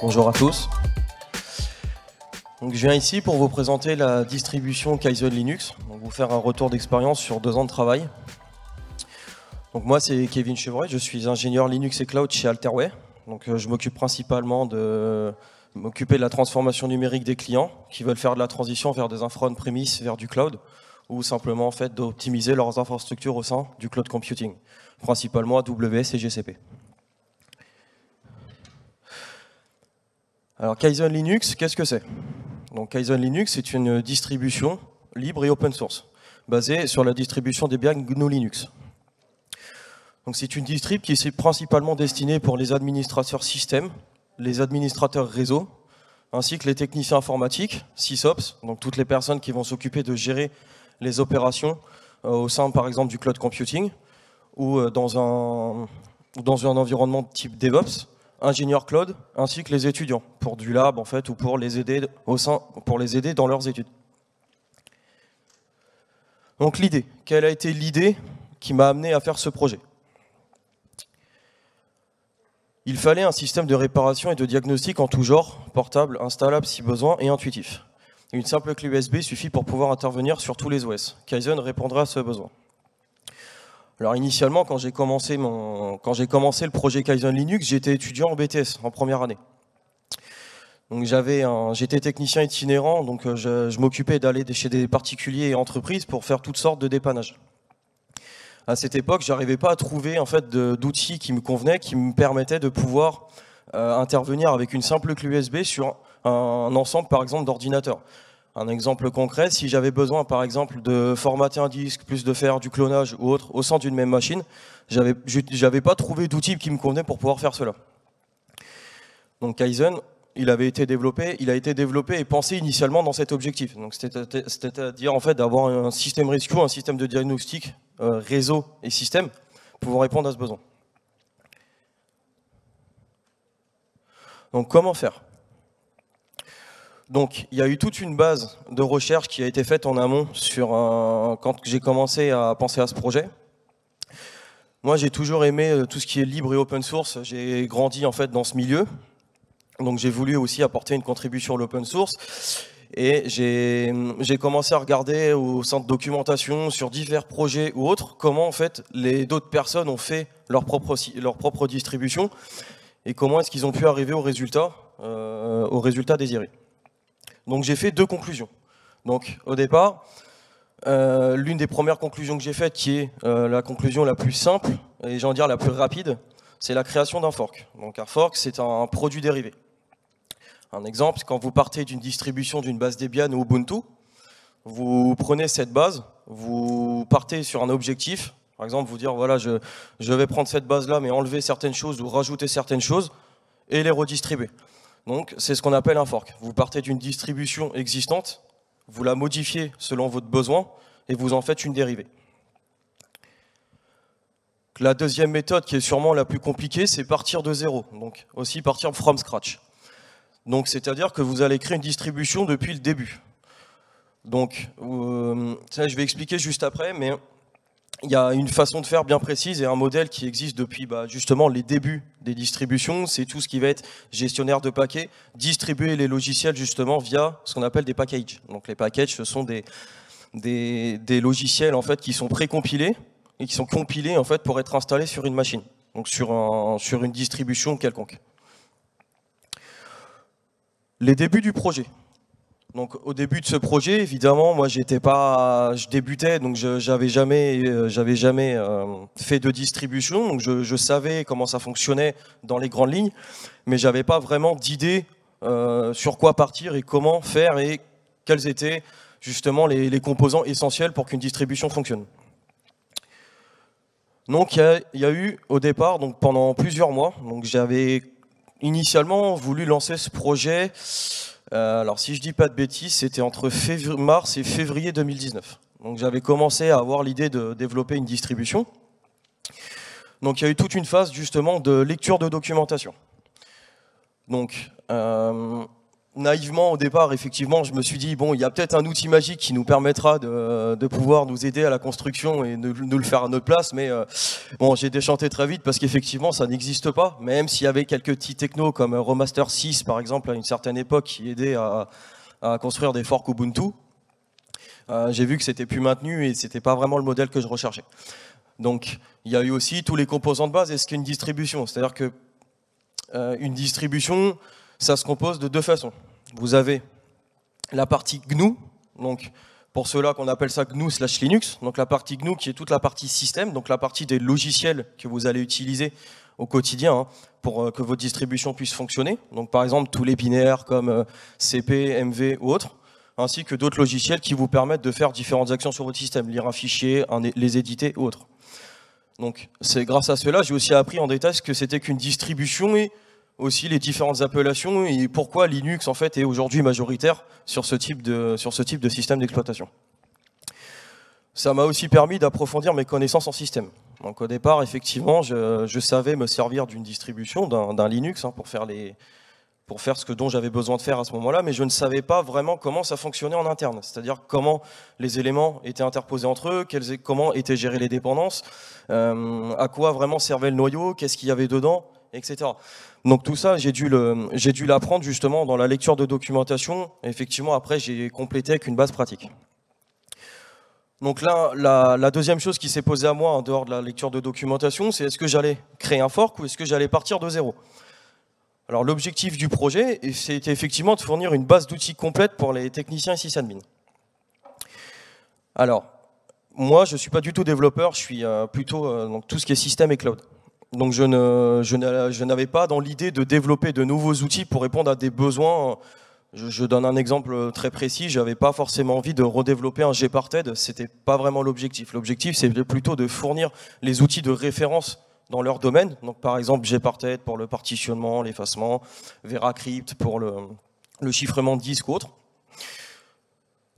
Bonjour à tous. Donc, je viens ici pour vous présenter la distribution Kaizen Linux, donc vous faire un retour d'expérience sur 2 ans de travail. Donc moi c'est Kevin Chevrolet, je suis ingénieur Linux et Cloud chez Alterway. Donc je m'occupe principalement de la transformation numérique des clients qui veulent faire de la transition vers des infra on-premise vers du cloud, ou simplement en fait d'optimiser leurs infrastructures au sein du cloud computing, principalement AWS et GCP. Alors Kaizen Linux, qu'est-ce que c'est? Donc Kaizen Linux, c'est une distribution libre et open source, basée sur la distribution des biens GNU Linux. Donc c'est une distrib qui est principalement destinée pour les administrateurs système, les administrateurs réseau, ainsi que les techniciens informatiques, SysOps, donc toutes les personnes qui vont s'occuper de gérer les opérations au sein par exemple du cloud computing, ou dans un environnement de type DevOps, ingénieurs cloud, ainsi que les étudiants, pour du lab en fait, ou pour les aider dans leurs études. Donc l'idée, quelle a été l'idée qui m'a amené à faire ce projet? Il fallait un système de réparation et de diagnostic en tout genre, portable, installable si besoin et intuitif. Une simple clé USB suffit pour pouvoir intervenir sur tous les OS. Kaizen répondra à ce besoin. Alors initialement, quand j'ai commencé le projet Kaizen Linux, j'étais étudiant en BTS, en première année. Donc j'étais technicien itinérant, donc je m'occupais d'aller chez des particuliers et entreprises pour faire toutes sortes de dépannages. À cette époque, je n'arrivais pas à trouver en fait, d'outils qui me convenaient, qui me permettaient de pouvoir intervenir avec une simple clé USB sur un ensemble, par exemple, d'ordinateurs. Un exemple concret, si j'avais besoin, par exemple, de formater un disque, plus de faire du clonage ou autre au sein d'une même machine, j'avais pas trouvé d'outils qui me convenaient pour pouvoir faire cela. Donc Kaizen, il a été développé et pensé initialement dans cet objectif. Donc c'est-à-dire en fait d'avoir un système rescue, un système de diagnostic, réseau et système, pour répondre à ce besoin. Donc comment faire? Donc il y a eu toute une base de recherche qui a été faite en amont quand j'ai commencé à penser à ce projet. Moi j'ai toujours aimé tout ce qui est libre et open source, j'ai grandi en fait dans ce milieu. Donc j'ai voulu aussi apporter une contribution à l'open source et j'ai commencé à regarder au sein de documentation sur divers projets ou autres comment en fait d'autres personnes ont fait leur propre distribution et comment est-ce qu'ils ont pu arriver au résultat désiré. Donc j'ai fait 2 conclusions. Donc au départ, l'une des premières conclusions que j'ai faites, qui est la conclusion la plus simple et j'ai envie de dire la plus rapide, c'est la création d'un fork. Donc un fork, c'est un produit dérivé. Un exemple, quand vous partez d'une distribution d'une base Debian ou Ubuntu, vous prenez cette base, vous partez sur un objectif, par exemple vous dire voilà je vais prendre cette base là mais enlever certaines choses ou rajouter certaines choses et les redistribuer. Donc c'est ce qu'on appelle un fork. Vous partez d'une distribution existante, vous la modifiez selon votre besoin et vous en faites une dérivée. La deuxième méthode qui est sûrement la plus compliquée, c'est partir de zéro, donc aussi partir from scratch. Donc c'est-à-dire que vous allez créer une distribution depuis le début. Donc ça, je vais expliquer juste après, mais il y a une façon de faire bien précise et un modèle qui existe depuis justement les débuts des distributions. C'est tout ce qui va être gestionnaire de paquets, distribuer les logiciels justement via ce qu'on appelle des packages. Donc les packages, ce sont des logiciels en fait qui sont précompilés et qui sont compilés en fait pour être installés sur une machine, donc sur une distribution quelconque. Les débuts du projet. Donc au début de ce projet, évidemment, moi je débutais, donc j'avais jamais fait de distribution, donc je savais comment ça fonctionnait dans les grandes lignes, mais j'avais pas vraiment d'idée sur quoi partir et comment faire et quels étaient justement les composants essentiels pour qu'une distribution fonctionne. Donc il y a eu au départ, donc pendant plusieurs mois, donc j'avais initialement voulu lancer ce projet, alors si je dis pas de bêtises, c'était entre mars et février 2019. Donc j'avais commencé à avoir l'idée de développer une distribution. Donc il y a eu toute une phase justement de lecture de documentation. Donc naïvement, au départ, effectivement, je me suis dit, bon, il y a peut-être un outil magique qui nous permettra de pouvoir nous aider à la construction et de nous le faire à notre place, mais bon, j'ai déchanté très vite parce qu'effectivement, ça n'existe pas, même s'il y avait quelques petits technos comme Remaster 6, par exemple, à une certaine époque, qui aidaient à construire des forks Ubuntu. J'ai vu que c'était plus maintenu et c'était pas vraiment le modèle que je recherchais. Donc, il y a eu aussi tous les composants de base et ce qu'est une distribution. C'est-à-dire que une distribution, ça se compose de deux façons. Vous avez la partie GNU, donc pour ceux-là qu'on appelle ça GNU/Linux, donc la partie GNU qui est toute la partie système, donc la partie des logiciels que vous allez utiliser au quotidien hein, pour que votre distribution puisse fonctionner. Donc par exemple tous les binaires comme CP, MV ou autres, ainsi que d'autres logiciels qui vous permettent de faire différentes actions sur votre système, lire un fichier, les éditer ou autres. Donc c'est grâce à cela, j'ai aussi appris en détail ce que c'était qu'une distribution et aussi les différentes appellations et pourquoi Linux en fait est aujourd'hui majoritaire sur ce type de système d'exploitation. Ça m'a aussi permis d'approfondir mes connaissances en système. Donc au départ, effectivement, je savais me servir d'une distribution, d'un Linux hein, pour faire ce dont j'avais besoin de faire à ce moment-là, mais je ne savais pas vraiment comment ça fonctionnait en interne, c'est-à-dire comment les éléments étaient interposés entre eux, comment étaient gérées les dépendances, à quoi vraiment servait le noyau, qu'est-ce qu'il y avait dedans, etc. Donc tout ça, j'ai dû l'apprendre justement dans la lecture de documentation. Et effectivement, après, j'ai complété avec une base pratique. Donc là, la deuxième chose qui s'est posée à moi en dehors de la lecture de documentation, c'est est-ce que j'allais créer un fork ou est-ce que j'allais partir de zéro? Alors l'objectif du projet, c'était effectivement de fournir une base d'outils complète pour les techniciens et sysadmins. Alors, moi, je ne suis pas du tout développeur, je suis plutôt dans tout ce qui est système et cloud. Donc je n'avais pas dans l'idée de développer de nouveaux outils pour répondre à des besoins. Je donne un exemple très précis, je n'avais pas forcément envie de redévelopper un Gparted, ce n'était pas vraiment l'objectif. L'objectif, c'est plutôt de fournir les outils de référence dans leur domaine. Donc par exemple Gparted pour le partitionnement, l'effacement, VeraCrypt pour le chiffrement de disque ou autre.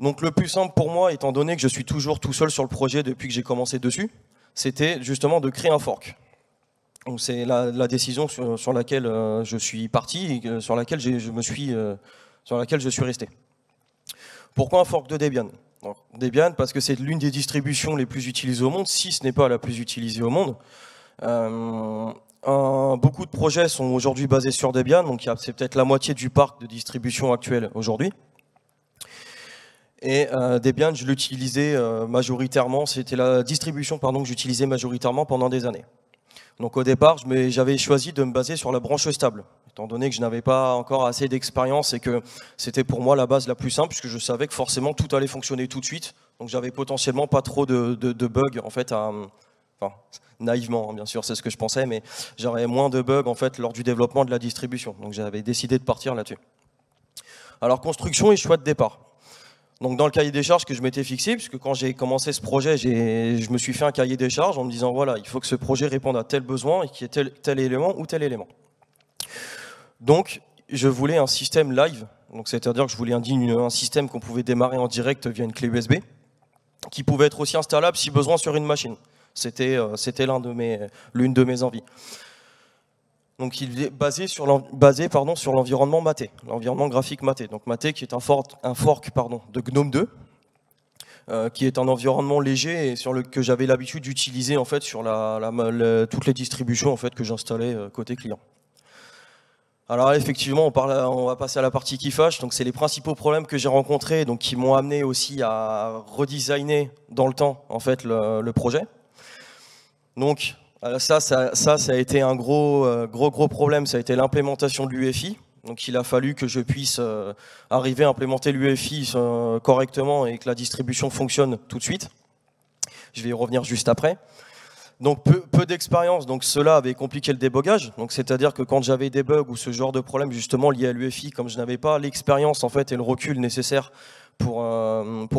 Donc le plus simple pour moi, étant donné que je suis toujours tout seul sur le projet depuis que j'ai commencé dessus, c'était justement de créer un fork. C'est la décision sur laquelle je suis parti et sur laquelle je suis resté. Pourquoi un fork de Debian? Debian parce que c'est l'une des distributions les plus utilisées au monde, si ce n'est pas la plus utilisée au monde. Beaucoup de projets sont aujourd'hui basés sur Debian, donc c'est peut-être la moitié du parc de distribution actuel aujourd'hui. Et Debian, je l'utilisais majoritairement, c'était la distribution que j'utilisais majoritairement pendant des années. Donc au départ, j'avais choisi de me baser sur la branche stable, étant donné que je n'avais pas encore assez d'expérience et que c'était pour moi la base la plus simple, puisque je savais que forcément tout allait fonctionner tout de suite. Donc j'avais potentiellement pas trop de bugs, en fait, enfin, naïvement, hein, bien sûr, c'est ce que je pensais, mais j'aurais moins de bugs en fait, lors du développement de la distribution. Donc j'avais décidé de partir là-dessus. Alors construction et choix de départ. Donc dans le cahier des charges que je m'étais fixé, puisque quand j'ai commencé ce projet, je me suis fait un cahier des charges en me disant voilà, il faut que ce projet réponde à tel besoin et qu'il y ait tel élément ou tel élément. Donc je voulais un système live, c'est-à-dire que je voulais un système qu'on pouvait démarrer en direct via une clé USB, qui pouvait être aussi installable si besoin sur une machine. C'était l'une de mes envies. Donc il est basé sur l'environnement Mate, l'environnement graphique Mate. Donc Mate qui est un fork de GNOME 2, qui est un environnement léger et que j'avais l'habitude d'utiliser en fait sur toutes les distributions en fait que j'installais côté client. Alors effectivement, on va passer à la partie qui fâche. Donc c'est les principaux problèmes que j'ai rencontrés, donc qui m'ont amené aussi à redesigner dans le temps en fait le projet. Donc ça a été un gros problème, ça a été l'implémentation de l'UEFI. Donc il a fallu que je puisse arriver à implémenter l'UEFI correctement et que la distribution fonctionne tout de suite. Je vais y revenir juste après. Donc peu d'expérience, donc cela avait compliqué le débogage. Donc c'est-à-dire que quand j'avais des bugs ou ce genre de problème justement lié à l'UEFI, comme je n'avais pas l'expérience en fait et le recul nécessaire pour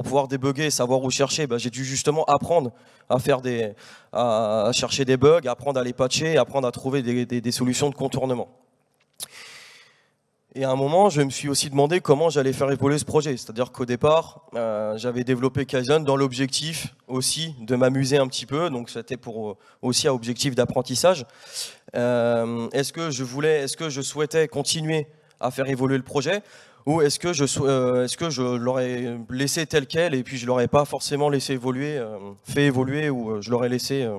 pouvoir débugger et savoir où chercher, j'ai dû justement apprendre à chercher des bugs, apprendre à les patcher, apprendre à trouver des solutions de contournement. Et à un moment, je me suis aussi demandé comment j'allais faire évoluer ce projet. C'est-à-dire qu'au départ, j'avais développé Kaizen dans l'objectif aussi de m'amuser un petit peu. Donc c'était aussi un objectif d'apprentissage. Est-ce que je souhaitais continuer à faire évoluer le projet, Ou est-ce que je l'aurais laissé tel quel et puis je l'aurais pas forcément laissé évoluer, fait évoluer, ou je l'aurais laissé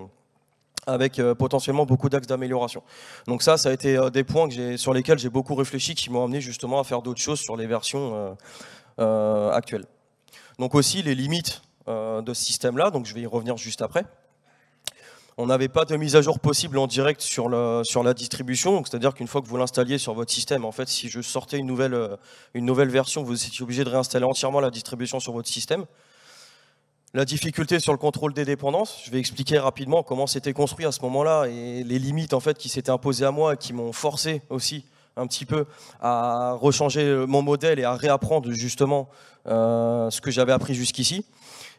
avec potentiellement beaucoup d'axes d'amélioration. Donc ça a été des points sur lesquels j'ai beaucoup réfléchi, qui m'ont amené justement à faire d'autres choses sur les versions actuelles. Donc aussi les limites de ce système-là, donc je vais y revenir juste après. On n'avait pas de mise à jour possible en direct sur la distribution, c'est-à-dire qu'une fois que vous l'installiez sur votre système, en fait, si je sortais une nouvelle version, vous étiez obligé de réinstaller entièrement la distribution sur votre système. La difficulté sur le contrôle des dépendances, je vais expliquer rapidement comment c'était construit à ce moment-là et les limites en fait qui s'étaient imposées à moi et qui m'ont forcé aussi un petit peu à rechanger mon modèle et à réapprendre justement ce que j'avais appris jusqu'ici.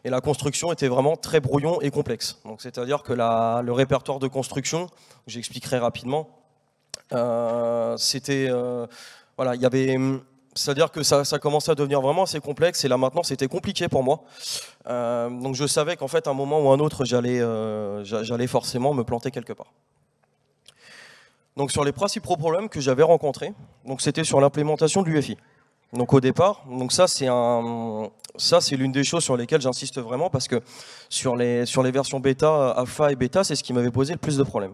Et la construction était vraiment très brouillon et complexe. Donc c'est-à-dire que le répertoire de construction, j'expliquerai rapidement, c'était voilà, il y avait, c'est-à-dire que ça commençait à devenir vraiment assez complexe et là maintenant c'était compliqué pour moi. Donc je savais qu'en fait à un moment ou un autre j'allais forcément me planter quelque part. Donc sur les principaux problèmes que j'avais rencontrés, donc c'était sur l'implémentation de l'UEFI. Donc au départ, donc ça c'est l'une des choses sur lesquelles j'insiste vraiment parce que sur les versions bêta, alpha et bêta, c'est ce qui m'avait posé le plus de problèmes.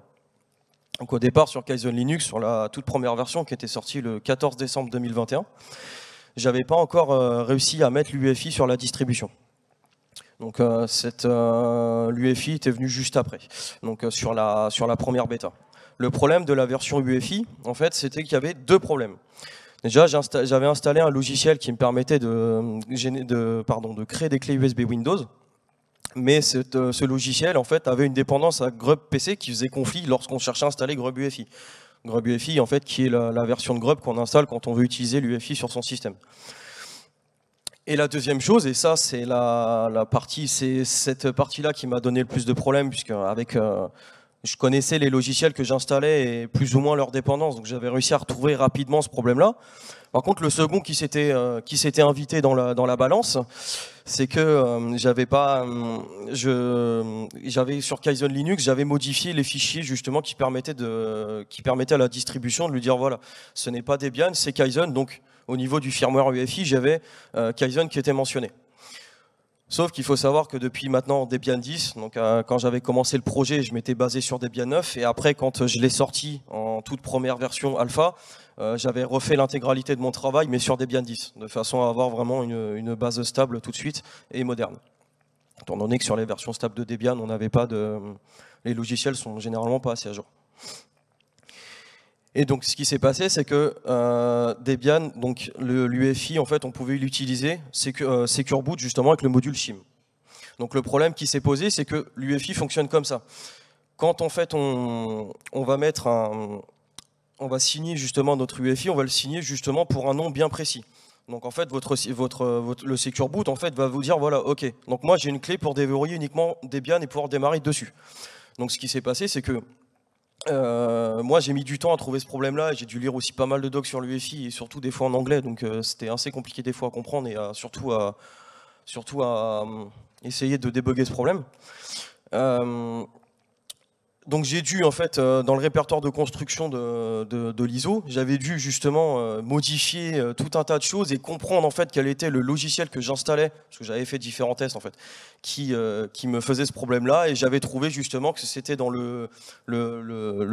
Donc au départ sur Kaizen Linux, sur la toute première version qui était sortie le 14 décembre 2021, j'avais pas encore réussi à mettre l'UEFI sur la distribution. Donc l'UEFI était venu juste après, donc sur la première bêta. Le problème de la version UEFI, en fait, c'était qu'il y avait deux problèmes. Déjà, j'avais installé un logiciel qui me permettait de créer des clés USB Windows, mais ce logiciel en fait avait une dépendance à Grub PC qui faisait conflit lorsqu'on cherchait à installer Grub UEFI. Grub UEFI en fait qui est la version de Grub qu'on installe quand on veut utiliser l'UEFI sur son système. Et la deuxième chose, et ça c'est c'est cette partie-là qui m'a donné le plus de problèmes, puisque je connaissais les logiciels que j'installais et plus ou moins leur dépendance, donc j'avais réussi à retrouver rapidement ce problème-là. Par contre, le second qui s'était invité dans la balance, c'est que j'avais sur Kaizen Linux, j'avais modifié les fichiers justement qui permettaient à la distribution de lui dire voilà, ce n'est pas Debian, c'est Kaizen. Donc au niveau du firmware UEFI, j'avais Kaizen qui était mentionné. Sauf qu'il faut savoir que depuis maintenant Debian 10, donc quand j'avais commencé le projet, je m'étais basé sur Debian 9, et après quand je l'ai sorti en toute première version alpha, j'avais refait l'intégralité de mon travail, mais sur Debian 10, de façon à avoir vraiment une base stable tout de suite et moderne. Étant donné que sur les versions stables de Debian, on n'avait pas les logiciels sont généralement pas assez à jour. Et donc ce qui s'est passé, c'est que Debian, donc l'UEFI, en fait, on pouvait l'utiliser Secure Boot justement avec le module shim. Donc le problème qui s'est posé, c'est que l'UEFI fonctionne comme ça. Quand en fait on va signer justement notre UEFI, on va le signer justement pour un nom bien précis. Donc en fait le Secure Boot en fait va vous dire voilà, ok, donc moi j'ai une clé pour déverrouiller uniquement Debian et pouvoir démarrer dessus. Donc ce qui s'est passé, c'est que moi j'ai mis du temps à trouver ce problème-là, j'ai dû lire aussi pas mal de docs sur l'UEFI et surtout des fois en anglais, donc c'était assez compliqué des fois à comprendre et surtout à essayer de débugger ce problème. Donc j'ai dû en fait dans le répertoire de construction de l'ISO, j'avais dû justement modifier tout un tas de choses et comprendre en fait quel était le logiciel que j'installais, parce que j'avais fait différents tests en fait, qui me faisait ce problème-là, et j'avais trouvé justement que c'était dans le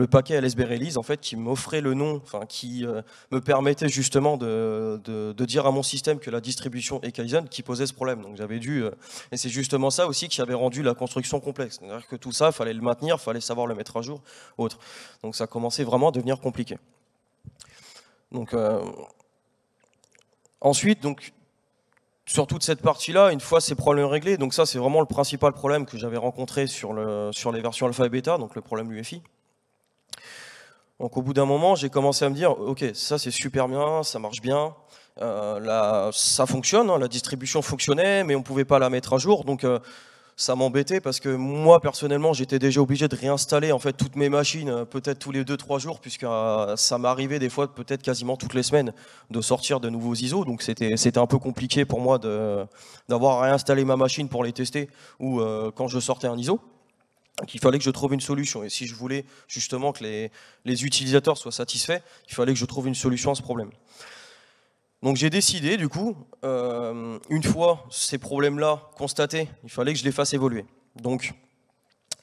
paquet LSB Release en fait qui m'offrait le nom, enfin qui me permettait justement de dire à mon système que la distribution est Kaizen qui posait ce problème. Donc j'avais dû et c'est justement ça aussi qui avait rendu la construction complexe. C'est-à-dire que tout ça, il fallait le maintenir, il fallait savoir le mettre à jour, autre. Donc ça commençait vraiment à devenir compliqué. Donc ensuite, donc sur toute cette partie-là, une fois ces problèmes réglés, donc ça c'est vraiment le principal problème que j'avais rencontré sur les versions alpha et bêta, donc le problème UEFI. Donc au bout d'un moment, j'ai commencé à me dire, ok, ça c'est super bien, ça marche bien, là, ça fonctionne, hein, la distribution fonctionnait, mais on ne pouvait pas la mettre à jour, donc ça m'embêtait parce que moi personnellement j'étais déjà obligé de réinstaller en fait toutes mes machines peut-être tous les 2-3 jours, puisque ça m'arrivait des fois peut-être quasiment toutes les semaines de sortir de nouveaux ISO, donc c'était un peu compliqué pour moi d'avoir à réinstaller ma machine pour les tester ou quand je sortais un ISO. Donc il fallait que je trouve une solution, et si je voulais justement que les utilisateurs soient satisfaits, il fallait que je trouve une solution à ce problème. Donc j'ai décidé du coup, une fois ces problèmes-là constatés, il fallait que je les fasse évoluer. Donc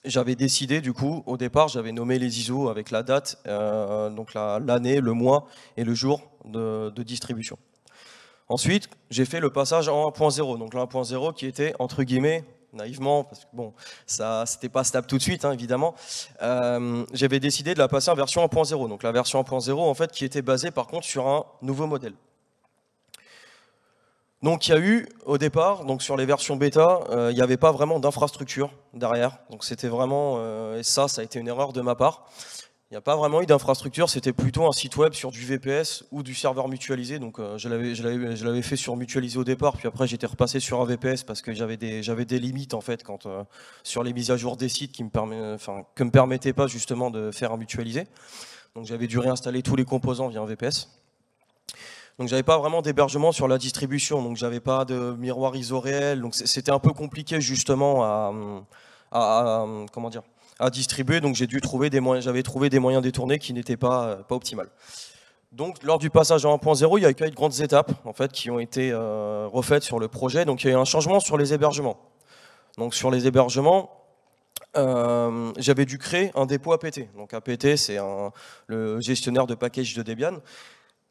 j'avais décidé du coup, au départ, j'avais nommé les ISO avec la date, donc l'année, le mois et le jour de distribution. Ensuite, j'ai fait le passage en 1.0, donc le 1.0 qui était entre guillemets, naïvement, parce que bon, ça c'était pas stable tout de suite, hein, évidemment, j'avais décidé de la passer en version 1.0, donc la version 1.0 en fait qui était basée par contre sur un nouveau modèle. Donc il y a eu au départ, donc sur les versions bêta, il n'y avait pas vraiment d'infrastructure derrière. Donc c'était vraiment, et ça a été une erreur de ma part. Il n'y a pas vraiment eu d'infrastructure, c'était plutôt un site web sur du VPS ou du serveur mutualisé. Donc je l'avais fait sur mutualisé au départ, puis après j'étais repassé sur un VPS parce que j'avais des limites en fait quand, sur les mises à jour des sites qui me permettaient pas justement de faire un mutualisé. Donc j'avais dû réinstaller tous les composants via un VPS. Donc j'avais pas vraiment d'hébergement sur la distribution, donc j'avais pas de miroir ISO réel, donc c'était un peu compliqué justement comment dire, à distribuer, donc j'avais trouvé des moyens détournés qui n'étaient pas optimales. Donc lors du passage à 1.0, il y a eu de grandes étapes en fait, qui ont été refaites sur le projet, donc il y a eu un changement sur les hébergements. Donc sur les hébergements, j'avais dû créer un dépôt APT. Donc APT, c'est le gestionnaire de package de Debian.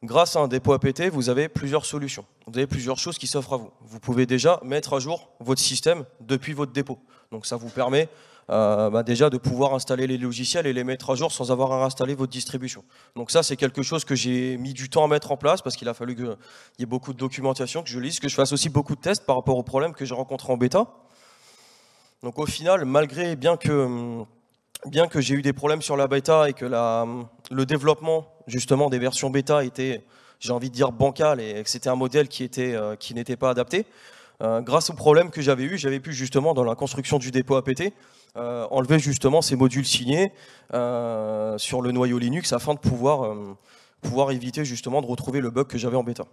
Grâce à un dépôt APT, vous avez plusieurs solutions. Vous avez plusieurs choses qui s'offrent à vous. Vous pouvez déjà mettre à jour votre système depuis votre dépôt. Donc ça vous permet déjà de pouvoir installer les logiciels et les mettre à jour sans avoir à installer votre distribution. Donc ça, c'est quelque chose que j'ai mis du temps à mettre en place parce qu'il a fallu qu'il y ait beaucoup de documentation, que je lise, que je fasse aussi beaucoup de tests par rapport aux problèmes que j'ai rencontrés en bêta. Donc au final, bien que j'ai eu des problèmes sur la bêta et que le développement justement des versions bêta était, j'ai envie de dire, bancal et que c'était un modèle qui n'était pas adapté, grâce aux problèmes que j'avais eu, j'avais pu justement dans la construction du dépôt APT enlever justement ces modules signés sur le noyau Linux afin de pouvoir éviter justement de retrouver le bug que j'avais en bêta.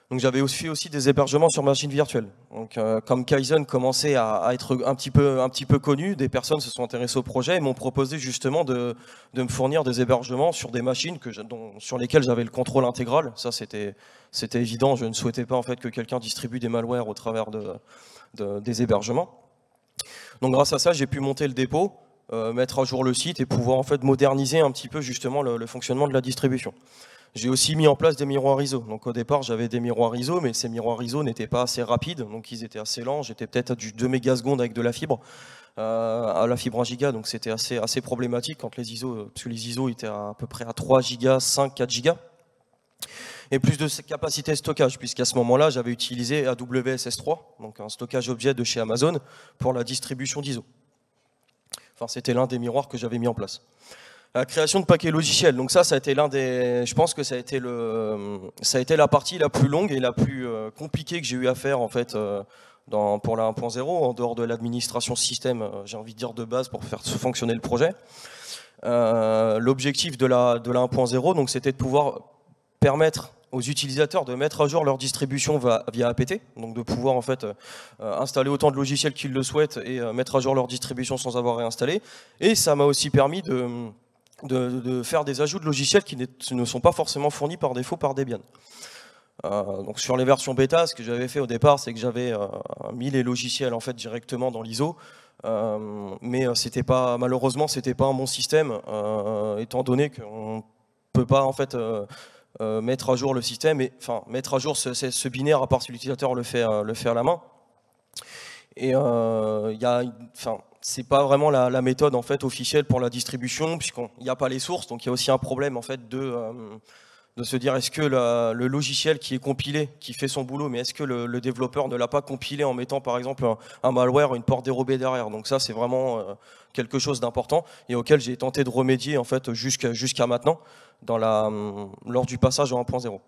Donc j'avais aussi des hébergements sur machine virtuelle. Donc comme Kaizen commençait à être un petit peu connu, des personnes se sont intéressées au projet et m'ont proposé justement de me fournir des hébergements sur des machines sur lesquelles j'avais le contrôle intégral. Ça c'était évident, je ne souhaitais pas en fait que quelqu'un distribue des malwares au travers des hébergements. Donc grâce à ça, j'ai pu monter le dépôt, mettre à jour le site et pouvoir en fait moderniser un petit peu justement le fonctionnement de la distribution. J'ai aussi mis en place des miroirs ISO. Donc au départ, j'avais des miroirs ISO, mais ces miroirs ISO n'étaient pas assez rapides, donc ils étaient assez lents. J'étais peut-être à du 2 mégasecondes avec de la fibre, à la fibre 1 giga, donc c'était assez problématique quand les ISO, parce que les ISO étaient à peu près à 3 gigas, 5, 4 gigas. Et plus de capacité de stockage, puisqu'à ce moment-là, j'avais utilisé AWS S3, donc un stockage objet de chez Amazon, pour la distribution d'ISO. Enfin, c'était l'un des miroirs que j'avais mis en place. La création de paquets logiciels, donc ça a été je pense que ça a été la partie la plus longue et la plus compliquée que j'ai eu à faire en fait pour la 1.0, en dehors de l'administration système, j'ai envie de dire de base pour faire fonctionner le projet. L'objectif de la 1.0, donc c'était de pouvoir permettre aux utilisateurs de mettre à jour leur distribution via APT, donc de pouvoir en fait installer autant de logiciels qu'ils le souhaitent et mettre à jour leur distribution sans avoir réinstallé. Et ça m'a aussi permis de faire des ajouts de logiciels qui ne sont pas forcément fournis par défaut par Debian. Donc sur les versions bêta, ce que j'avais fait au départ, c'est que j'avais mis les logiciels en fait directement dans l'ISO, mais malheureusement c'était pas un bon système, étant donné qu'on peut pas en fait mettre à jour le système, mettre à jour ce binaire à part si l'utilisateur le fait à la main. Et c'est pas vraiment la méthode en fait officielle pour la distribution, puisqu'il n'y a pas les sources, donc il y a aussi un problème en fait de se dire est-ce que le logiciel qui est compilé, qui fait son boulot, mais est-ce que le développeur ne l'a pas compilé en mettant par exemple un malware, une porte dérobée derrière. Donc ça c'est vraiment quelque chose d'important et auquel j'ai tenté de remédier en fait jusqu'à maintenant lors du passage en 1.0.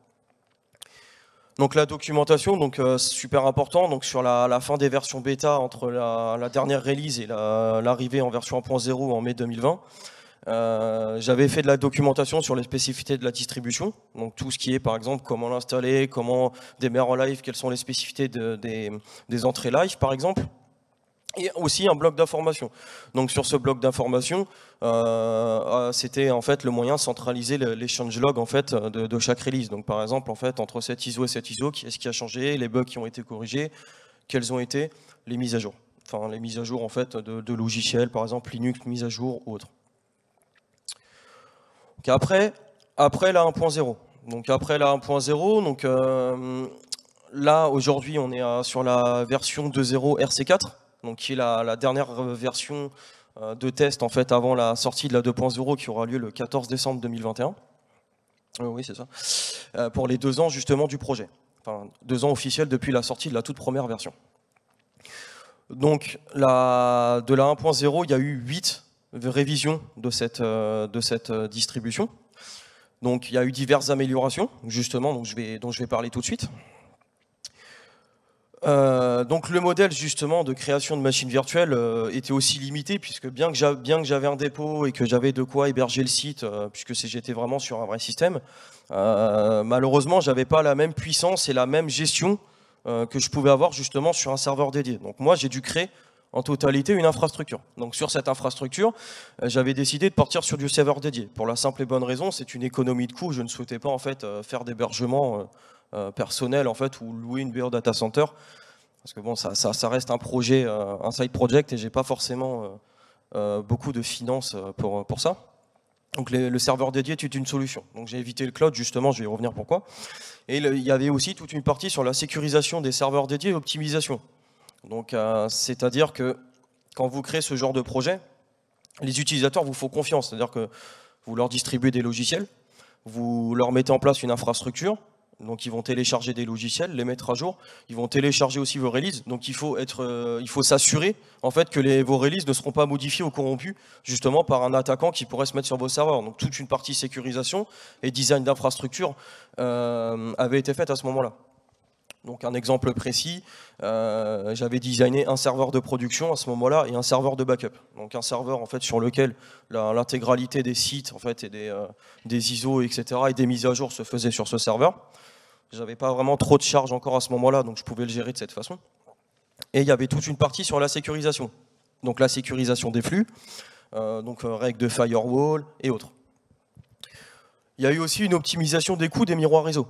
Donc la documentation, donc super important. Donc sur la fin des versions bêta, entre la dernière release et l'arrivée en version 1.0 en mai 2020, j'avais fait de la documentation sur les spécificités de la distribution. Donc tout ce qui est par exemple comment l'installer, comment démarrer en live, quelles sont les spécificités des entrées live par exemple. et aussi un bloc d'information. Donc sur ce bloc d'information, c'était en fait le moyen de centraliser les changelog en fait de chaque release. Donc par exemple en fait entre cette ISO et cette ISO, qu'est-ce qui a changé, les bugs qui ont été corrigés, quelles ont été les mises à jour. Enfin les mises à jour en fait de logiciels, par exemple Linux mise à jour ou autre. Donc après la 1.0. Donc après la 1.0, donc là aujourd'hui on est sur la version 2.0 RC4. Donc qui est la dernière version de test en fait avant la sortie de la 2.0 qui aura lieu le 14 décembre 2021. Oui, c'est ça. Pour les 2 ans justement du projet. Enfin, 2 ans officiels depuis la sortie de la toute première version. Donc de la 1.0, il y a eu 8 révisions de cette distribution. Donc il y a eu diverses améliorations, justement, dont je vais parler tout de suite. Donc le modèle justement de création de machines virtuelles était aussi limité, puisque bien que j'avais un dépôt et que j'avais de quoi héberger le site, puisque j'étais vraiment sur un vrai système, malheureusement j'avais pas la même puissance et la même gestion que je pouvais avoir justement sur un serveur dédié. Donc moi j'ai dû créer en totalité une infrastructure. Donc sur cette infrastructure, j'avais décidé de partir sur du serveur dédié. Pour la simple et bonne raison, c'est une économie de coût. Je ne souhaitais pas en fait faire d'hébergement personnel en fait ou louer une BO data center, parce que bon ça reste un projet, un side project, et j'ai pas forcément beaucoup de finances pour ça. Donc le serveur dédié est une solution. Donc j'ai évité le cloud, justement, je vais y revenir pourquoi. Et il y avait aussi toute une partie sur la sécurisation des serveurs dédiés et optimisation. Donc c'est-à-dire que quand vous créez ce genre de projet, les utilisateurs vous font confiance, c'est-à-dire que vous leur distribuez des logiciels, vous leur mettez en place une infrastructure. Donc ils vont télécharger des logiciels, les mettre à jour. Ils vont télécharger aussi vos releases. Donc il faut s'assurer en fait que vos releases ne seront pas modifiées ou corrompues justement par un attaquant qui pourrait se mettre sur vos serveurs. Donc toute une partie sécurisation et design d'infrastructure avait été faite à ce moment-là. Donc un exemple précis, j'avais designé un serveur de production à ce moment-là et un serveur de backup. Donc un serveur en fait sur lequel l'intégralité des sites en fait et des ISO etc. et des mises à jour se faisait sur ce serveur. J'avais pas vraiment trop de charge encore à ce moment-là, donc je pouvais le gérer de cette façon. Et il y avait toute une partie sur la sécurisation. Donc la sécurisation des flux, règles de firewall et autres. Il y a eu aussi une optimisation des coûts des miroirs réseau.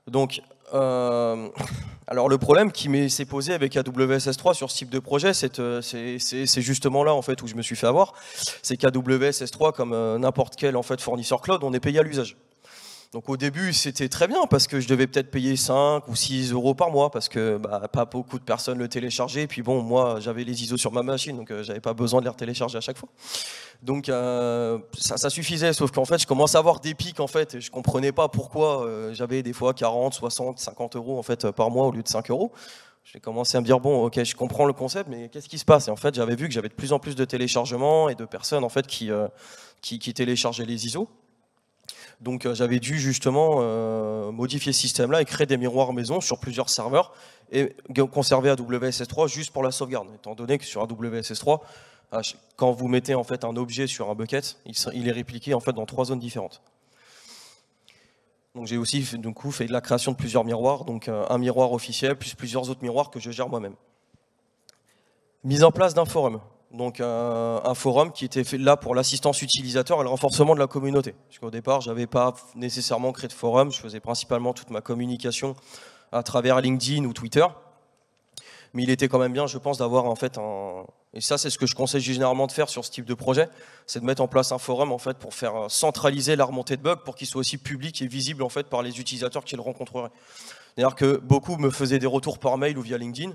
Donc, alors le problème qui s'est posé avec AWS S3 sur ce type de projet, c'est justement là en fait où je me suis fait avoir, c'est qu'AWS S3, comme n'importe quel en fait fournisseur cloud, on est payé à l'usage. Donc au début c'était très bien parce que je devais peut-être payer 5 ou 6 euros par mois parce que pas beaucoup de personnes le téléchargeaient, et puis bon moi j'avais les ISO sur ma machine, donc j'avais pas besoin de les retélécharger à chaque fois. Donc ça suffisait, sauf qu'en fait je commençais à avoir des pics en fait et je comprenais pas pourquoi j'avais des fois 40, 60, 50 euros en fait par mois au lieu de 5 euros. J'ai commencé à me dire bon ok je comprends le concept, mais qu'est-ce qui se passe? Et en fait j'avais vu que j'avais de plus en plus de téléchargements et de personnes en fait qui téléchargeaient les ISO. Donc j'avais dû justement modifier ce système-là et créer des miroirs maison sur plusieurs serveurs et conserver AWS S3 juste pour la sauvegarde, étant donné que sur AWS S3, quand vous mettez en fait un objet sur un bucket, il est répliqué en fait dans 3 zones différentes. Donc j'ai aussi fait de la création de plusieurs miroirs, donc un miroir officiel plus plusieurs autres miroirs que je gère moi-même. Mise en place d'un forum. Donc un forum qui était fait là pour l'assistance utilisateur et le renforcement de la communauté. Parce qu'au départ, je n'avais pas nécessairement créé de forum, je faisais principalement toute ma communication à travers LinkedIn ou Twitter. Mais il était quand même bien, je pense, d'avoir en fait et ça c'est ce que je conseille généralement de faire sur ce type de projet, c'est de mettre en place un forum en fait pour faire centraliser la remontée de bugs pour qu'il soit aussi public et visible en fait par les utilisateurs qui le rencontreraient. C'est-à-dire que beaucoup me faisaient des retours par mail ou via LinkedIn.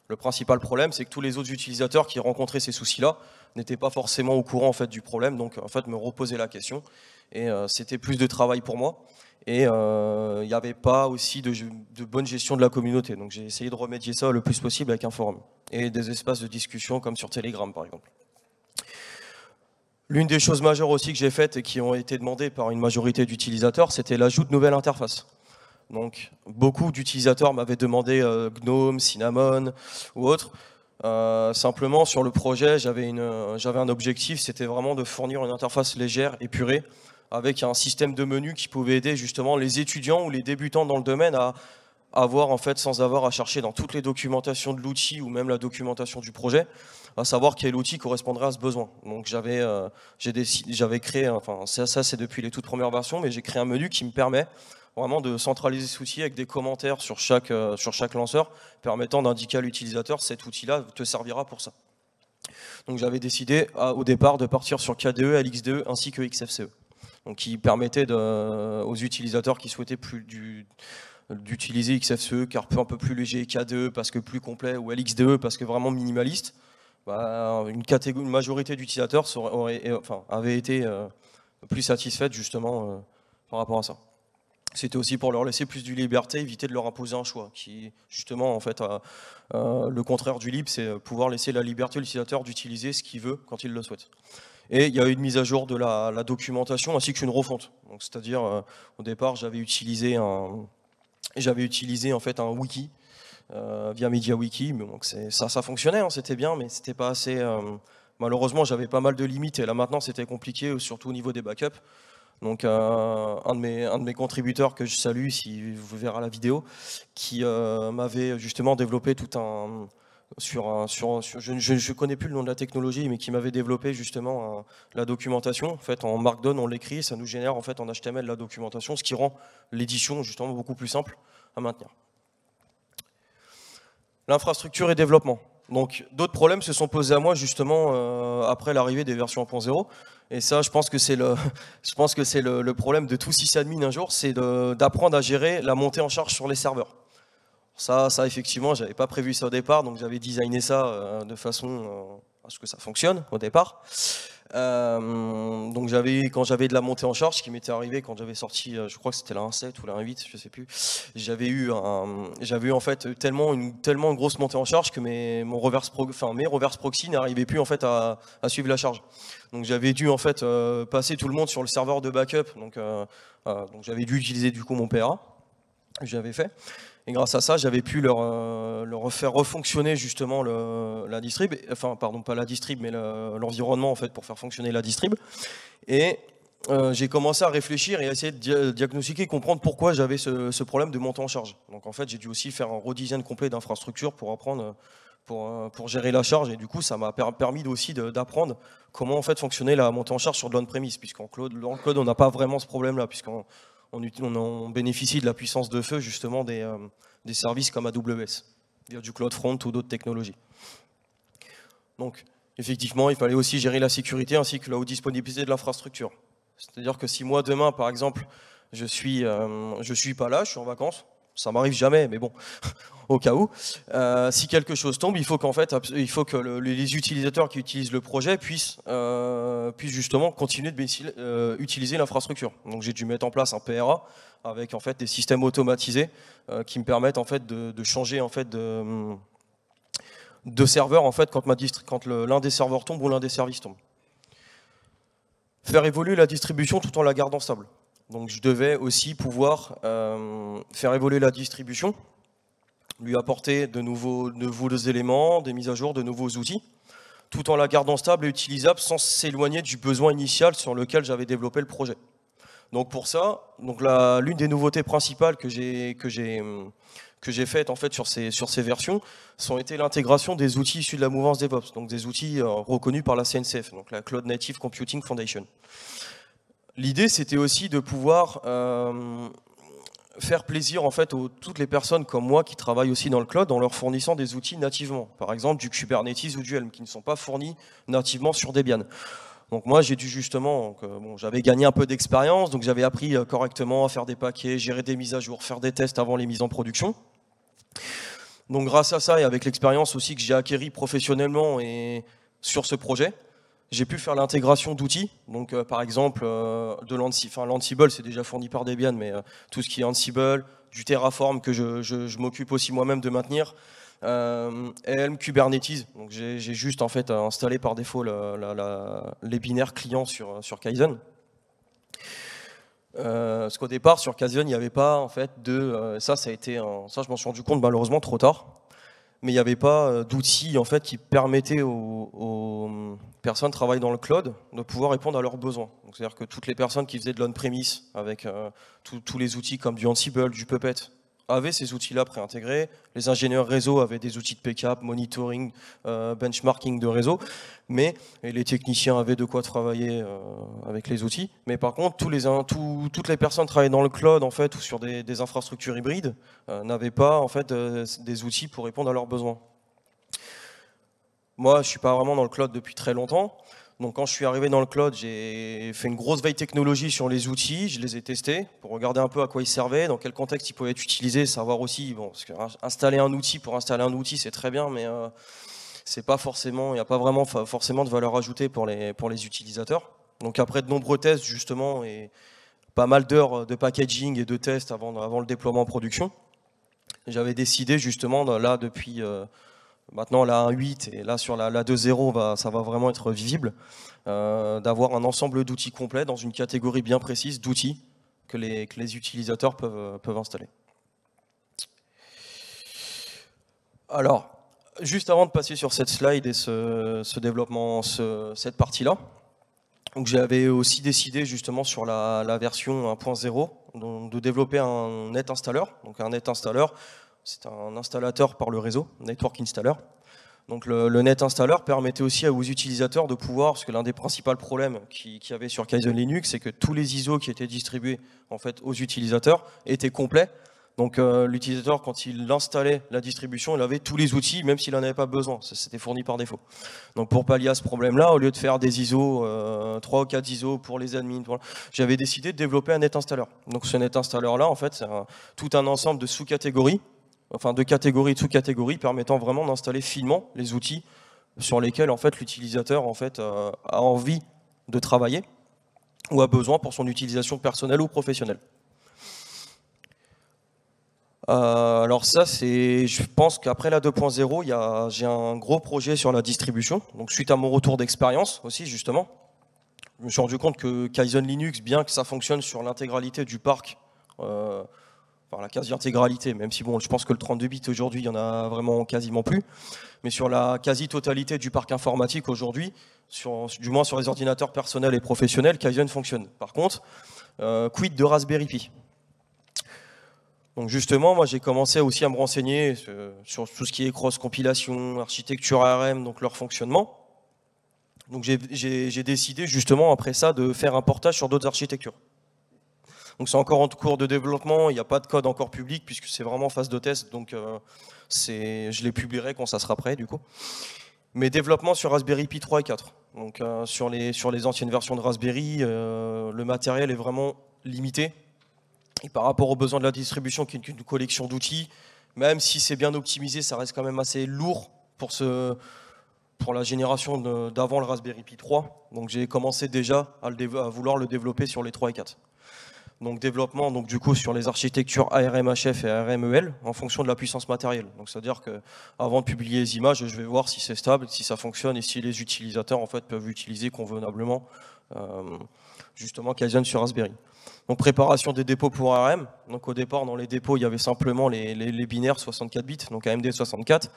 Le principal problème, c'est que tous les autres utilisateurs qui rencontraient ces soucis-là n'étaient pas forcément au courant en fait, du problème, donc en fait me reposer la question. Et c'était plus de travail pour moi. Et il n'y avait pas aussi de bonne gestion de la communauté. Donc j'ai essayé de remédier ça le plus possible avec un forum. Et des espaces de discussion comme sur Telegram par exemple. L'une des choses majeures aussi que j'ai faites et qui ont été demandées par une majorité d'utilisateurs, c'était l'ajout de nouvelles interfaces. Donc beaucoup d'utilisateurs m'avaient demandé GNOME, Cinnamon ou autre. Simplement sur le projet, j'avais un objectif, c'était vraiment de fournir une interface légère, épurée, avec un système de menu qui pouvait aider justement les étudiants ou les débutants dans le domaine à avoir en fait, sans avoir à chercher dans toutes les documentations de l'outil ou même la documentation du projet, à savoir quel outil correspondrait à ce besoin. Donc j'avais créé, enfin ça c'est depuis les toutes premières versions, mais j'ai créé un menu qui me permet vraiment de centraliser cet outil avec des commentaires sur chaque lanceur, permettant d'indiquer à l'utilisateur cet outil-là te servira pour ça. Donc j'avais décidé au départ de partir sur KDE, LXDE ainsi que XFCE. Donc qui permettait aux utilisateurs qui souhaitaient d'utiliser XFCE car un peu plus léger, KDE parce que plus complet, ou LXDE parce que vraiment minimaliste, une majorité d'utilisateurs avaient été plus satisfaite justement par rapport à ça. C'était aussi pour leur laisser plus de liberté, éviter de leur imposer un choix, qui justement en fait le contraire du libre, c'est pouvoir laisser la liberté à l'utilisateur d'utiliser ce qu'il veut quand il le souhaite. Et il y a eu une mise à jour de la documentation ainsi qu'une refonte. C'est-à-dire au départ j'avais utilisé en fait un wiki via MediaWiki, mais donc ça fonctionnait, hein, c'était bien, mais c'était pas assez. Malheureusement j'avais pas mal de limites et là maintenant c'était compliqué, surtout au niveau des backups. Donc un de mes contributeurs que je salue, si vous verrez la vidéo, qui m'avait justement développé tout un... je ne connais plus le nom de la technologie, mais qui m'avait développé justement la documentation. En fait, en Markdown, on l'écrit, ça nous génère en fait en HTML la documentation, ce qui rend l'édition justement beaucoup plus simple à maintenir. L'infrastructure et développement. Donc d'autres problèmes se sont posés à moi justement après l'arrivée des versions 1.0. Et ça, je pense que c'est le problème de tout sysadmin un jour, c'est d'apprendre à gérer la montée en charge sur les serveurs. Ça effectivement, j'avais pas prévu ça au départ, donc j'avais designé ça de façon à ce que ça fonctionne au départ. Donc quand j'avais de la montée en charge, ce qui m'était arrivé quand j'avais sorti, je crois que c'était la 1.7 ou la 1.8, je sais plus, j'avais eu en fait tellement une grosse montée en charge que mes reverse proxy n'arrivaient plus en fait à suivre la charge. Donc j'avais dû en fait passer tout le monde sur le serveur de backup, donc j'avais dû utiliser du coup mon PRA que j'avais fait. Et grâce à ça, j'avais pu leur faire refonctionner justement la distrib, enfin pardon, pas la distrib, mais l'environnement en fait pour faire fonctionner la distrib. Et j'ai commencé à réfléchir et à essayer de diagnostiquer, comprendre pourquoi j'avais ce problème de montée en charge. Donc en fait, j'ai dû aussi faire un redesign complet d'infrastructure pour apprendre, pour gérer la charge. Et du coup, ça m'a permis aussi d'apprendre comment en fait fonctionnait la montée en charge sur de l'on-premise, puisqu'en cloud, on n'a pas vraiment ce problème-là, puisqu'on bénéficie de la puissance de feu justement des services comme AWS, via du CloudFront ou d'autres technologies. Donc effectivement, il fallait aussi gérer la sécurité ainsi que la haute disponibilité de l'infrastructure. C'est-à-dire que si moi demain, par exemple, je suis pas là, je suis en vacances, ça m'arrive jamais, mais bon, au cas où, si quelque chose tombe, il faut que les utilisateurs qui utilisent le projet puissent justement continuer de utiliser l'infrastructure. Donc j'ai dû mettre en place un PRA avec en fait des systèmes automatisés qui me permettent en fait de changer en fait de serveur en fait quand l'un des serveurs tombe ou l'un des services tombe. Faire évoluer la distribution tout en la gardant stable. Donc je devais aussi pouvoir faire évoluer la distribution, lui apporter de nouveaux éléments, des mises à jour, de nouveaux outils, tout en la gardant stable et utilisable sans s'éloigner du besoin initial sur lequel j'avais développé le projet. Donc pour ça, l'une des nouveautés principales que j'ai faites en fait sur ces versions, sont été l'intégration des outils issus de la mouvance DevOps, donc des outils reconnus par la CNCF, donc la Cloud Native Computing Foundation. L'idée, c'était aussi de pouvoir faire plaisir en fait à toutes les personnes comme moi qui travaillent aussi dans le cloud en leur fournissant des outils nativement. Par exemple, du Kubernetes ou du Helm qui ne sont pas fournis nativement sur Debian. Donc moi, j'ai dû justement, j'avais gagné un peu d'expérience, donc j'avais appris correctement à faire des paquets, gérer des mises à jour, faire des tests avant les mises en production. Donc grâce à ça et avec l'expérience aussi que j'ai acquérie professionnellement et sur ce projet, j'ai pu faire l'intégration d'outils, donc par exemple de l'Ansible, c'est déjà fourni par Debian, mais tout ce qui est Ansible, du Terraform que je m'occupe aussi moi-même de maintenir, Helm, Kubernetes, donc j'ai juste en fait installé par défaut les binaires clients sur Kaizen. Parce qu'au départ sur Kaizen il n'y avait pas en fait ça je m'en suis rendu compte malheureusement trop tard. Mais il n'y avait pas d'outils en fait, qui permettaient aux personnes qui travaillent dans le cloud de pouvoir répondre à leurs besoins. C'est-à-dire que toutes les personnes qui faisaient de l'on-premise avec tous les outils comme du Ansible, du Puppet, avaient ces outils-là préintégrés. Les ingénieurs réseau avaient des outils de backup, monitoring, benchmarking de réseau, et les techniciens avaient de quoi travailler avec les outils. Mais par contre, toutes les personnes travaillant dans le cloud en fait, ou sur des infrastructures hybrides n'avaient pas en fait, des outils pour répondre à leurs besoins. Moi, je ne suis pas vraiment dans le cloud depuis très longtemps. Donc quand je suis arrivé dans le cloud, j'ai fait une grosse veille technologie sur les outils, je les ai testés pour regarder un peu à quoi ils servaient, dans quel contexte ils pouvaient être utilisés, savoir aussi, bon, parce que installer un outil pour installer un outil, c'est très bien, mais c'est pas forcément, il n'y a pas vraiment forcément de valeur ajoutée pour les utilisateurs. Donc après de nombreux tests justement et pas mal d'heures de packaging et de tests avant le déploiement en production, j'avais décidé justement là depuis maintenant la 1.8 et là sur la 2.0 ça va vraiment être visible, d'avoir un ensemble d'outils complets dans une catégorie bien précise d'outils que les utilisateurs peuvent installer. Alors, juste avant de passer sur cette slide et ce développement, cette partie-là, donc j'avais aussi décidé justement sur la version 1.0 de développer un net installer. Donc un net installer, c'est un installateur par le réseau, network installer. Donc le net installer permettait aussi aux utilisateurs de pouvoir, parce que l'un des principaux problèmes qu'il y avait sur Kaizen Linux, c'est que tous les ISO qui étaient distribués en fait, aux utilisateurs étaient complets. Donc l'utilisateur, quand il installait la distribution, il avait tous les outils, même s'il n'en avait pas besoin. C'était fourni par défaut. Donc pour pallier à ce problème-là, au lieu de faire des ISO, 3 ou 4 ISO pour les admins, j'avais décidé de développer un net installer. Donc ce net installer-là, en fait, c'est tout un ensemble de sous-catégories, enfin de catégories et de sous-catégories, permettant vraiment d'installer finement les outils sur lesquels en fait, l'utilisateur en fait, a envie de travailler ou a besoin pour son utilisation personnelle ou professionnelle. Alors ça, je pense qu'après la 2.0, j'ai un gros projet sur la distribution. Donc suite à mon retour d'expérience aussi, justement, je me suis rendu compte que Kaizen Linux, bien que ça fonctionne sur l'intégralité du parc, enfin la quasi-intégralité, même si bon, je pense que le 32 bits aujourd'hui, il y en a vraiment quasiment plus, mais sur la quasi-totalité du parc informatique aujourd'hui, du moins sur les ordinateurs personnels et professionnels, Kaizen fonctionne. Par contre, quid de Raspberry Pi? Donc justement, moi j'ai commencé aussi à me renseigner sur tout ce qui est cross-compilation, architecture ARM, donc leur fonctionnement. Donc j'ai décidé justement après ça de faire un portage sur d'autres architectures. Donc c'est encore en cours de développement, il n'y a pas de code encore public puisque c'est vraiment en phase de test, donc je les publierai quand ça sera prêt du coup. Mais développement sur Raspberry Pi 3 et 4. Donc sur les anciennes versions de Raspberry, le matériel est vraiment limité. Et par rapport aux besoins de la distribution, qui est une collection d'outils, même si c'est bien optimisé, ça reste quand même assez lourd pour la génération d'avant le Raspberry Pi 3. Donc j'ai commencé déjà à vouloir le développer sur les 3 et 4. Donc développement donc, du coup sur les architectures ARMHF et ARMEL en fonction de la puissance matérielle. Donc c'est-à-dire qu'avant de publier les images, je vais voir si c'est stable, si ça fonctionne et si les utilisateurs en fait, peuvent utiliser convenablement justement Kaizen sur Raspberry. Donc préparation des dépôts pour ARM. Donc au départ dans les dépôts il y avait simplement les binaires 64 bits, donc AMD 64.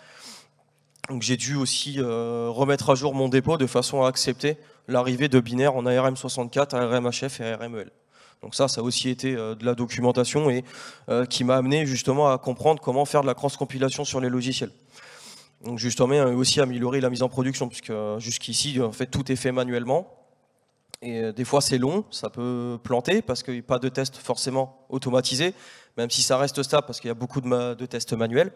Donc j'ai dû aussi remettre à jour mon dépôt de façon à accepter l'arrivée de binaires en ARM 64, ARMHF et ARMEL. Donc ça a aussi été de la documentation et qui m'a amené justement à comprendre comment faire de la cross-compilation sur les logiciels. Donc justement aussi améliorer la mise en production puisque jusqu'ici en fait tout est fait manuellement. Et des fois c'est long, ça peut planter parce qu'il n'y a pas de test forcément automatisé, même si ça reste stable parce qu'il y a beaucoup de tests manuels.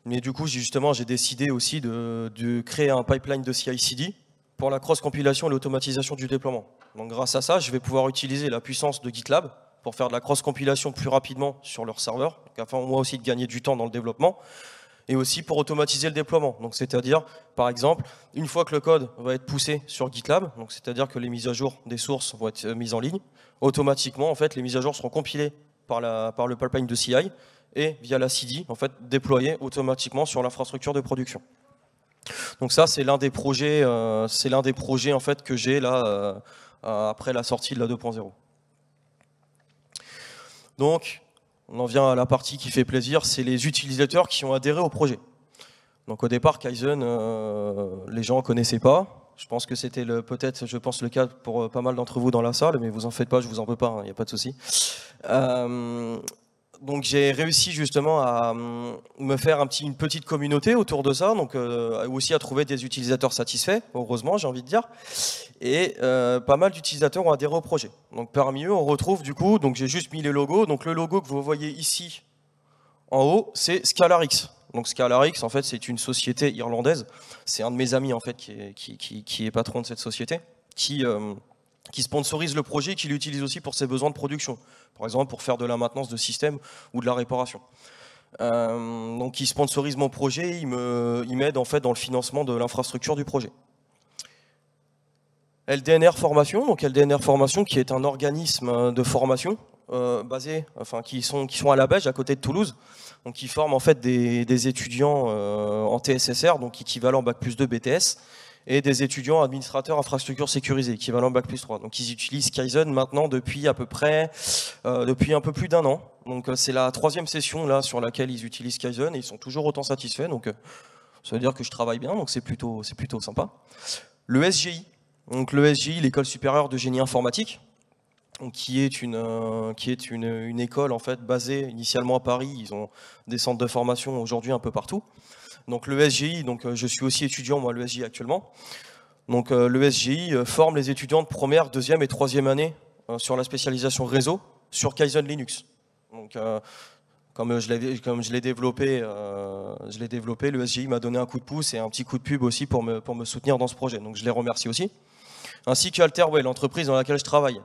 Mais du coup justement j'ai décidé aussi de créer un pipeline de CI/CD pour la cross-compilation et l'automatisation du déploiement. Donc grâce à ça, je vais pouvoir utiliser la puissance de GitLab pour faire de la cross-compilation plus rapidement sur leur serveur, afin moi aussi de gagner du temps dans le développement. Et aussi pour automatiser le déploiement. Donc c'est-à-dire, par exemple, une fois que le code va être poussé sur GitLab, donc c'est-à-dire que les mises à jour des sources vont être mises en ligne, automatiquement, en fait, les mises à jour seront compilées par le pipeline de CI et via la CD, en fait, déployées automatiquement sur l'infrastructure de production. Donc ça, c'est l'un des projets, en fait que j'ai là après la sortie de la 2.0. Donc on en vient à la partie qui fait plaisir, c'est les utilisateurs qui ont adhéré au projet. Donc au départ, Kaizen, les gens ne connaissaient pas. Je pense que c'était peut-être, le cas pour pas mal d'entre vous dans la salle, mais vous en faites pas, je vous en veux pas, il n'y a pas de souci. Donc j'ai réussi justement à me faire une petite communauté autour de ça, donc aussi à trouver des utilisateurs satisfaits, heureusement j'ai envie de dire, et pas mal d'utilisateurs ont adhéré au projet. Donc parmi eux on retrouve du coup, donc j'ai juste mis les logos, donc le logo que vous voyez ici en haut c'est ScalarX. Donc ScalarX en fait c'est une société irlandaise, c'est un de mes amis en fait qui est patron de cette société, qui sponsorise le projet et qui l'utilise aussi pour ses besoins de production. Par exemple, pour faire de la maintenance de système ou de la réparation. Donc, il sponsorise mon projet, il m'aide en fait dans le financement de l'infrastructure du projet. LDNR Formation, donc LDNR Formation qui est un organisme de formation qui sont à la Beige, à côté de Toulouse. Donc, qui forment en fait des étudiants en TSSR, donc équivalent Bac+2 BTS, et des étudiants administrateurs infrastructures sécurisées, équivalent Bac+3. Donc ils utilisent Kaizen maintenant depuis à peu près, depuis un peu plus d'un an. Donc c'est la 3e session là sur laquelle ils utilisent Kaizen et ils sont toujours autant satisfaits. Donc ça veut dire que je travaille bien, donc c'est plutôt sympa. Le SGI, donc le SGI, l'école supérieure de génie informatique, donc qui est une école en fait basée initialement à Paris. Ils ont des centres de formation aujourd'hui un peu partout. Donc le SGI, donc je suis aussi étudiant moi le SGI actuellement. Donc le SGI forme les étudiants de première, deuxième et troisième année sur la spécialisation réseau sur Kaizen Linux. Donc comme je l'ai développé, le SGI m'a donné un coup de pouce et un petit coup de pub aussi pour me soutenir dans ce projet. Donc je les remercie aussi. Ainsi qu'Alterway, l'entreprise dans laquelle je travaille.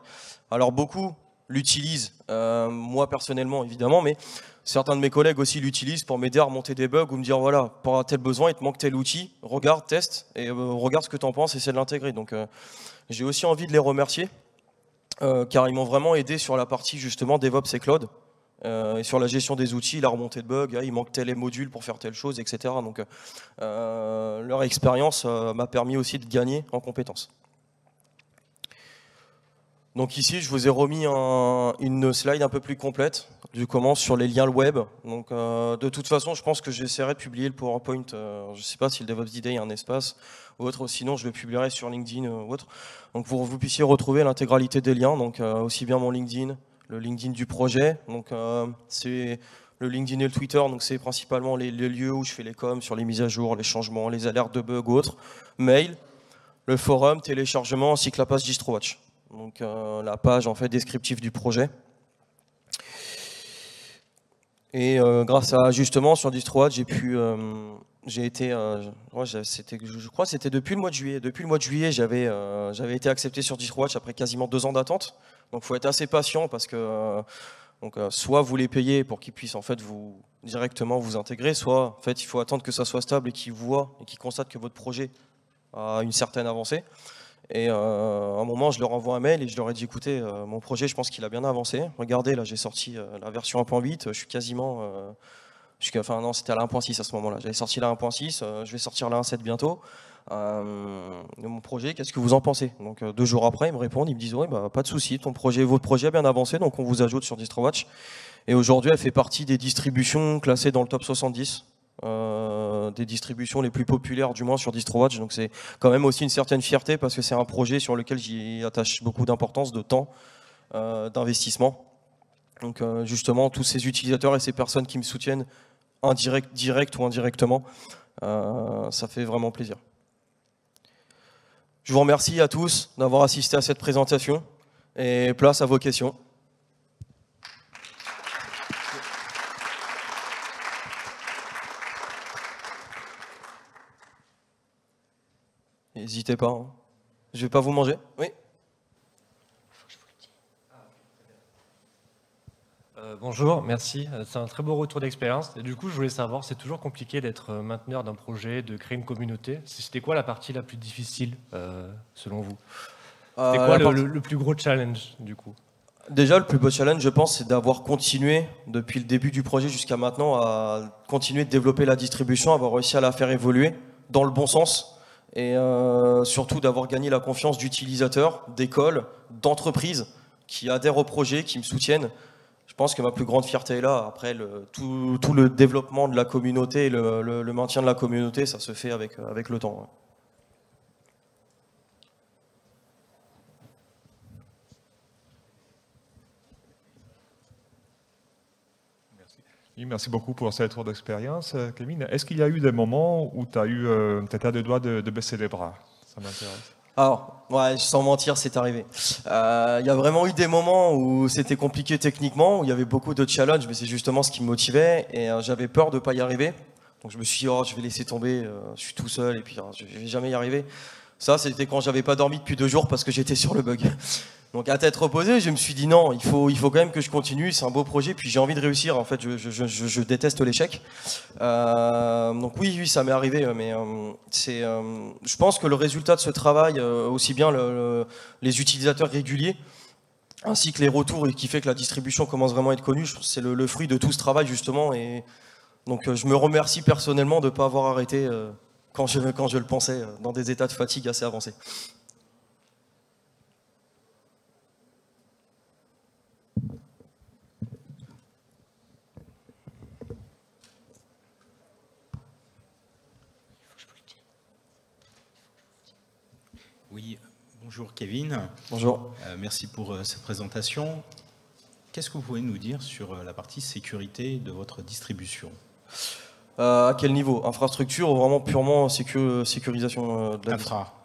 Alors beaucoup l'utilisent, moi personnellement évidemment, mais certains de mes collègues aussi l'utilisent pour m'aider à remonter des bugs ou me dire voilà, pour un tel besoin, il te manque tel outil, regarde, teste et regarde ce que tu en penses et essaie de l'intégrer. Donc j'ai aussi envie de les remercier car ils m'ont vraiment aidé sur la partie justement DevOps et Cloud. Et sur la gestion des outils, la remontée de bugs, il manque tel module pour faire telle chose, etc. Donc leur expérience m'a permis aussi de gagner en compétences. Donc ici, je vous ai remis une slide un peu plus complète du comment sur les liens le web. Donc de toute façon, je pense que j'essaierai de publier le PowerPoint. Je ne sais pas si le DevOps Day a un espace ou autre, sinon je le publierai sur LinkedIn ou autre. Donc pour que vous puissiez retrouver l'intégralité des liens, donc aussi bien mon LinkedIn, le LinkedIn du projet. Donc c'est le LinkedIn et le Twitter, donc c'est principalement les lieux où je fais les coms sur les mises à jour, les changements, les alertes de bugs ou autres. Mail, le forum, téléchargement, ainsi que la page DistroWatch. Donc la page en fait descriptive du projet. Et grâce à justement sur DistroWatch, je crois que c'était depuis le mois de juillet. Depuis le mois de juillet, j'avais été accepté sur DistroWatch après quasiment 2 ans d'attente. Donc il faut être assez patient parce que soit vous les payez pour qu'ils puissent en fait directement vous intégrer, soit en fait il faut attendre que ça soit stable et qu'ils voient et qu'ils constatent que votre projet a une certaine avancée. Et à un moment, je leur envoie un mail et je leur ai dit écoutez, mon projet, je pense qu'il a bien avancé. Regardez, là, j'ai sorti la version 1.8. Je suis quasiment. Enfin, non, c'était à la 1.6 à ce moment-là. J'avais sorti la 1.6. Je vais sortir la 1.7 bientôt. De mon projet, qu'est-ce que vous en pensez? Donc, 2 jours après, ils me répondent ils me disent ouais, bah, pas de souci, votre projet a bien avancé, donc on vous ajoute sur DistroWatch. Et aujourd'hui, elle fait partie des distributions classées dans le top 70. Des distributions les plus populaires du moins sur DistroWatch, donc c'est quand même aussi une certaine fierté parce que c'est un projet sur lequel j'y attache beaucoup d'importance, de temps, d'investissement. Donc justement tous ces utilisateurs et ces personnes qui me soutiennent direct ou indirectement, ça fait vraiment plaisir. Je vous remercie à tous d'avoir assisté à cette présentation et place à vos questions. N'hésitez pas, hein. Je vais pas vous manger. Oui. Bonjour, merci. C'est un très beau retour d'expérience. Et du coup, je voulais savoir, c'est toujours compliqué d'être mainteneur d'un projet, de créer une communauté. C'était quoi la partie la plus difficile, selon vous? C'était quoi le plus gros challenge, du coup? Déjà, le plus beau challenge, je pense, c'est d'avoir continué, depuis le début du projet jusqu'à maintenant, à continuer de développer la distribution, avoir réussi à la faire évoluer dans le bon sens, et surtout d'avoir gagné la confiance d'utilisateurs, d'écoles, d'entreprises qui adhèrent au projet, qui me soutiennent. Je pense que ma plus grande fierté est là. Après, tout le développement de la communauté et le maintien de la communauté, ça se fait avec le temps. Ouais. Oui, merci beaucoup pour cette tour d'expérience. Kevin, est-ce qu'il y a eu des moments où tu as eu peut-être à deux doigts de baisser les bras? Ça m'intéresse. Alors, ouais, sans mentir, c'est arrivé. Il y a vraiment eu des moments où c'était compliqué techniquement, où il y avait beaucoup de challenges, mais c'est justement ce qui me motivait, et j'avais peur de ne pas y arriver. Donc je me suis dit, oh, je vais laisser tomber, je suis tout seul, et puis je ne vais jamais y arriver. Ça, c'était quand j'avais pas dormi depuis 2 jours parce que j'étais sur le bug. Donc à tête reposée, je me suis dit non, il faut quand même que je continue, c'est un beau projet, puis j'ai envie de réussir, en fait, je déteste l'échec. Donc oui, ça m'est arrivé, mais je pense que le résultat de ce travail, aussi bien les utilisateurs réguliers, ainsi que les retours, et qui fait que la distribution commence vraiment à être connue, c'est le fruit de tout ce travail justement, et donc je me remercie personnellement de ne pas avoir arrêté quand je le pensais, dans des états de fatigue assez avancés. Oui, bonjour Kevin. Bonjour. Merci pour cette présentation. Qu'est-ce que vous pouvez nous dire sur la partie sécurité de votre distribution? À quel niveau? Infrastructure ou vraiment purement sécurisation de la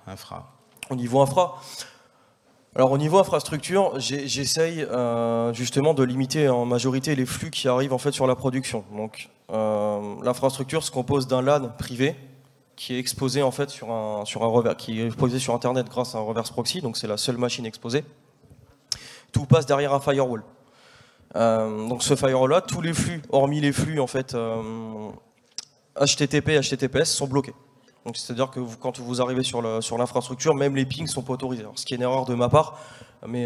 Infra. Au niveau infra? Alors au niveau infrastructure, j'essaye justement de limiter en majorité les flux qui arrivent en fait sur la production. Donc l'infrastructure se compose d'un LAN privé qui est exposé en fait sur un revers, qui est exposé sur Internet grâce à un reverse proxy, donc c'est la seule machine exposée. Tout passe derrière un firewall. Donc ce firewall-là, tous les flux, hormis les flux en fait HTTP, HTTPS, sont bloqués. Donc c'est-à-dire que quand vous arrivez sur l'infrastructure, même les pings sont pas autorisés. Alors, ce qui est une erreur de ma part, mais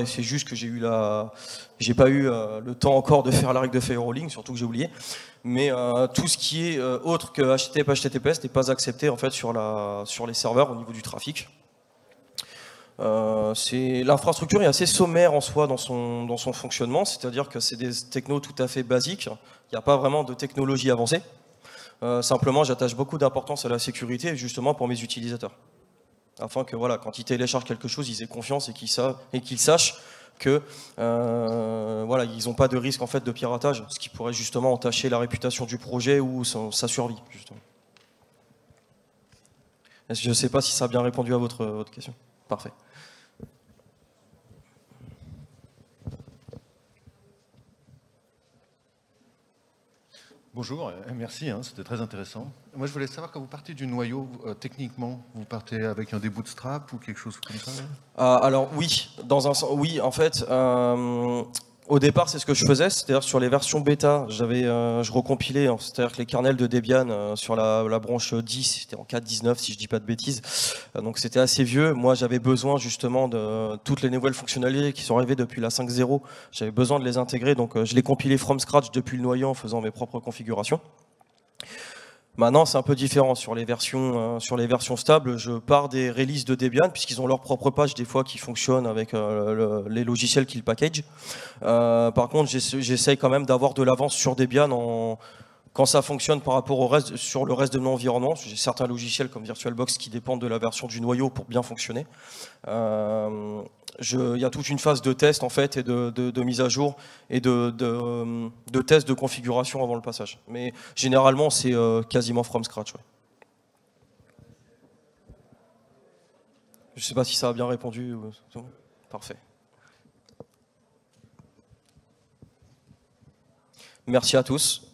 c'est juste que j'ai pas eu le temps encore de faire la règle de firewalling, surtout que j'ai oublié. Mais tout ce qui est autre que HTTP, HTTPS n'est pas accepté en fait sur les serveurs au niveau du trafic. L'infrastructure est assez sommaire en soi dans son fonctionnement, c'est-à-dire que c'est des technos tout à fait basiques. Il n'y a pas vraiment de technologie avancée. Simplement, j'attache beaucoup d'importance à la sécurité, justement pour mes utilisateurs, afin que voilà, quand ils téléchargent quelque chose, ils aient confiance et qu'ils sachent que voilà, ils n'ont pas de risque en fait de piratage, ce qui pourrait justement entacher la réputation du projet ou sa survie. Justement. Je ne sais pas si ça a bien répondu à votre question. Parfait. Bonjour, merci, c'était très intéressant. Moi, je voulais savoir, quand vous partez du noyau, techniquement, vous partez avec des bootstraps ou quelque chose comme ça? Alors oui, oui, en fait, au départ, c'est ce que je faisais, c'est-à-dire sur les versions bêta, je recompilais, c'est-à-dire que les kernels de Debian sur la branche 10, c'était en 4.19 si je dis pas de bêtises, donc c'était assez vieux. Moi, j'avais besoin justement de toutes les nouvelles fonctionnalités qui sont arrivées depuis la 5.0, j'avais besoin de les intégrer, donc je les compilais from scratch depuis le noyau en faisant mes propres configurations. Maintenant, c'est un peu différent sur les versions stables. Je pars des releases de Debian puisqu'ils ont leur propre page des fois qui fonctionnent avec les logiciels qu'ils packagent. Par contre, j'essaye quand même d'avoir de l'avance sur Debian quand ça fonctionne par rapport sur le reste de mon environnement. J'ai certains logiciels comme VirtualBox qui dépendent de la version du noyau pour bien fonctionner. Il y a toute une phase de test en fait et de mise à jour et de test de configuration avant le passage. Mais généralement c'est quasiment from scratch. Ouais. Je ne sais pas si ça a bien répondu. Parfait. Merci à tous.